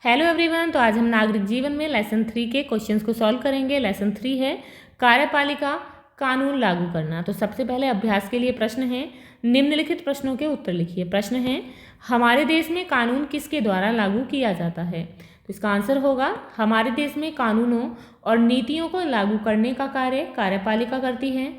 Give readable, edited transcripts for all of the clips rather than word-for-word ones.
Hello everyone. तो आज हम नागरिक जीवन में लेसन 3 के क्वेश्चंस को सॉल्व करेंगे। लेसन 3 है कार्यपालिका कानून लागू करना। तो सबसे पहले अभ्यास के लिए प्रश्न है, निम्नलिखित प्रश्नों के उत्तर लिखिए। प्रश्न है, हमारे देश में कानून किसके द्वारा लागू किया जाता है? तो इसका आंसर होगा, हमारे देश में कानूनों और नीतियों को लागू करने का कार्य कार्यपालिका करती है,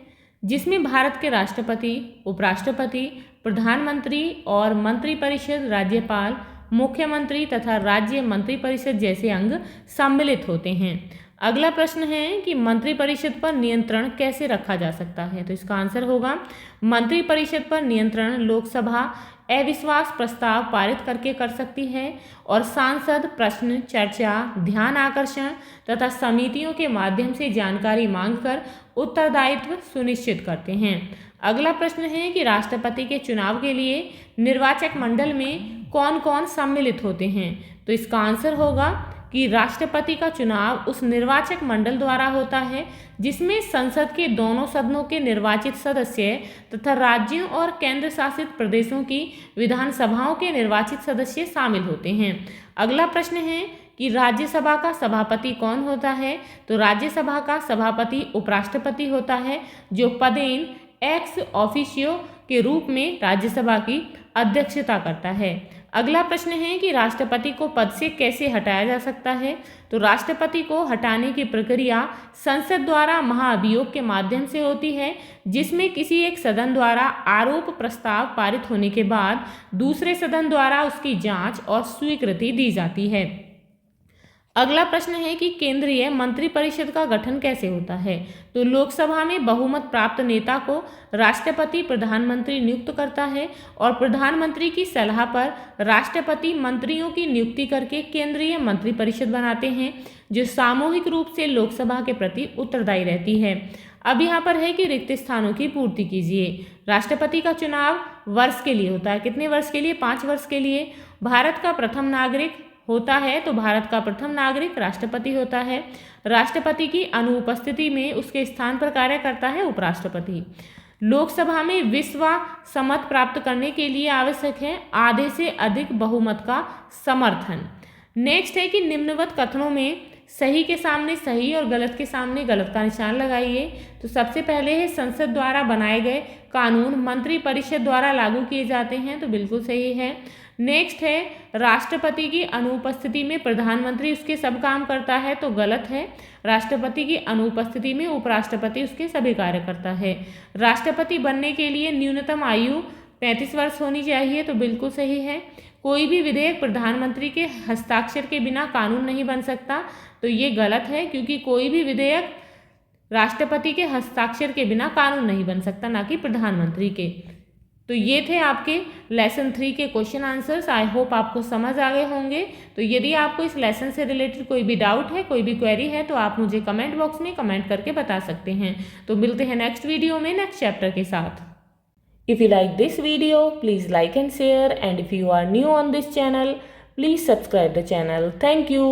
जिसमें भारत के राष्ट्रपति, उपराष्ट्रपति, प्रधानमंत्री और मंत्रिपरिषद, राज्यपाल, मुख्यमंत्री तथा राज्य मंत्रिपरिषद जैसे अंग सम्मिलित होते हैं। अगला प्रश्न है कि मंत्रिपरिषद पर नियंत्रण कैसे रखा जा सकता है? तो इसका आंसर होगा, मंत्रिपरिषद पर नियंत्रण लोकसभा अविश्वास प्रस्ताव पारित करके कर सकती है और सांसद प्रश्न, चर्चा, ध्यान आकर्षण तथा समितियों के माध्यम से जानकारी मांगकर उत्तरदायित्व सुनिश्चित करते हैं। अगला प्रश्न है कि राष्ट्रपति के चुनाव के लिए निर्वाचक मंडल में कौन कौन सम्मिलित होते हैं? तो इसका आंसर होगा कि राष्ट्रपति का चुनाव उस निर्वाचक मंडल द्वारा होता है जिसमें संसद के दोनों सदनों के निर्वाचित सदस्य तथा राज्यों और केंद्र शासित प्रदेशों की विधानसभाओं के निर्वाचित सदस्य शामिल होते हैं। अगला प्रश्न है कि राज्यसभा का सभापति कौन होता है? तो राज्यसभा का सभापति उपराष्ट्रपति होता है, जो पदेन एक्स ऑफिशियो के रूप में राज्यसभा की अध्यक्षता करता है। अगला प्रश्न है कि राष्ट्रपति को पद से कैसे हटाया जा सकता है? तो राष्ट्रपति को हटाने की प्रक्रिया संसद द्वारा महाअभियोग के माध्यम से होती है, जिसमें किसी एक सदन द्वारा आरोप प्रस्ताव पारित होने के बाद दूसरे सदन द्वारा उसकी जांच और स्वीकृति दी जाती है। अगला प्रश्न है कि केंद्रीय मंत्रिपरिषद का गठन कैसे होता है? तो लोकसभा में बहुमत प्राप्त नेता को राष्ट्रपति प्रधानमंत्री नियुक्त करता है और प्रधानमंत्री की सलाह पर राष्ट्रपति मंत्रियों की नियुक्ति करके केंद्रीय मंत्रिपरिषद बनाते हैं, जो सामूहिक रूप से लोकसभा के प्रति उत्तरदायी रहती है। अब यहाँ पर है कि रिक्त स्थानों की पूर्ति कीजिए। राष्ट्रपति का चुनाव वर्ष के लिए होता है। कितने वर्ष के लिए? 5 वर्ष के लिए। भारत का प्रथम नागरिक होता है, तो भारत का प्रथम नागरिक राष्ट्रपति होता है। राष्ट्रपति की अनुपस्थिति में उसके स्थान पर कार्य करता है उपराष्ट्रपति। लोकसभा में विश्वासमत प्राप्त करने के लिए आवश्यक है आधे से अधिक बहुमत का समर्थन। नेक्स्ट है कि निम्नवत कथनों में सही के सामने सही और गलत के सामने गलत का निशान लगाइए। तो सबसे पहले है, संसद द्वारा बनाए गए कानून मंत्रिपरिषद द्वारा लागू किए जाते हैं, तो बिल्कुल सही है। नेक्स्ट है, राष्ट्रपति की अनुपस्थिति में प्रधानमंत्री उसके सब काम करता है, तो गलत है। राष्ट्रपति की अनुपस्थिति में उपराष्ट्रपति उसके सभी कार्य करता है। राष्ट्रपति बनने के लिए न्यूनतम आयु 35 वर्ष होनी चाहिए, तो बिल्कुल सही है। कोई भी विधेयक प्रधानमंत्री के हस्ताक्षर के बिना कानून नहीं बन सकता, तो ये गलत है, क्योंकि कोई भी विधेयक राष्ट्रपति के हस्ताक्षर के बिना कानून नहीं बन सकता, ना कि प्रधानमंत्री के। तो ये थे आपके लेसन 3 के क्वेश्चन आंसर्स। आई होप आपको समझ आ गए होंगे। तो यदि आपको इस लेसन से रिलेटेड कोई भी डाउट है, कोई भी क्वेरी है, तो आप मुझे कमेंट बॉक्स में कमेंट करके बता सकते हैं। तो मिलते हैं नेक्स्ट वीडियो में नेक्स्ट चैप्टर के साथ। If you like this video, please like and share, and if you are new on this channel, please subscribe the channel. Thank you.